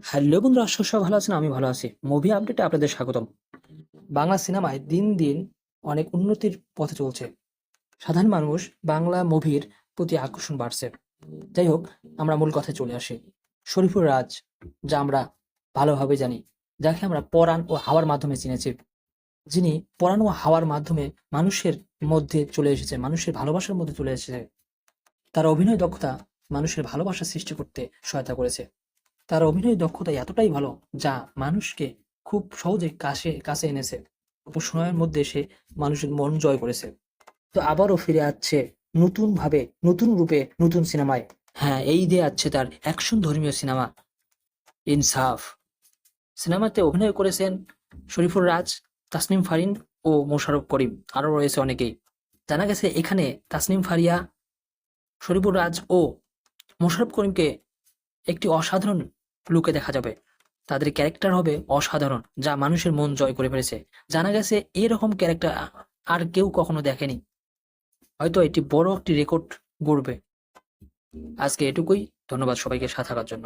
Hello বন্ধুরা, আশা করি সবাই ভালো আছেন। আমি ভালো আছি। মুভি আপডেটে আপনাদের স্বাগতম। বাংলা সিনেমায় দিন দিন অনেক উন্নতির পথে চলছে। সাধারণ মানুষ বাংলা মুভির প্রতি আকর্ষণ বাড়ছে। যাই হোক, আমরা মূল কথায় চলে আসি। শরীফুর রাজ, যা আমরা ভালোভাবে জানি, যাকে আমরা পরাণ ও হাওয়ার মাধ্যমে চিনেছি, যিনি পরাণ ও হাওয়ার মাধ্যমে মানুষের মধ্যে চলে এসেছে, মানুষের ভালোবাসার মধ্যে চলে এসেছে। তার অভিনয় দক্ষতা মানুষের ভালোবাসা সৃষ্টি করতে সহায়তা করেছে। তার অভিনয় দক্ষতা এতটাই ভালো, যা মানুষকে খুব সহজে কাছে এনেছে। অল্প সময়ের মধ্যে সে মানুষের মন জয় করেছে। তো আবারও ফিরে আসছে নতুন ভাবে, নতুন রূপে, নতুন সিনেমায়। হ্যাঁ, এই ঈদে আসছে তার অ্যাকশন ধর্মীয় সিনেমা ইনসাফ। সিনেমাতে অভিনয় করেছেন শরীফুর রাজ, তাসনিম ফারিন ও মোশাররফ করিম। আরও রয়েছে অনেকেই। জানা গেছে এখানে তাসনিম ফারিয়া, শরীফুর রাজ ও মোশাররফ করিমকে একটি অসাধারণ লুকে দেখা যাবে। তাদের ক্যারেক্টার হবে অসাধারণ, যা মানুষের মন জয় করে ফেলেছে। জানা গেছে এরকম ক্যারেক্টার আর কেউ কখনো দেখেনি। হয়তো এটি বড় একটি রেকর্ড গড়বে। আজকে এটুকুই। ধন্যবাদ সবাইকে সাথে থাকার জন্য।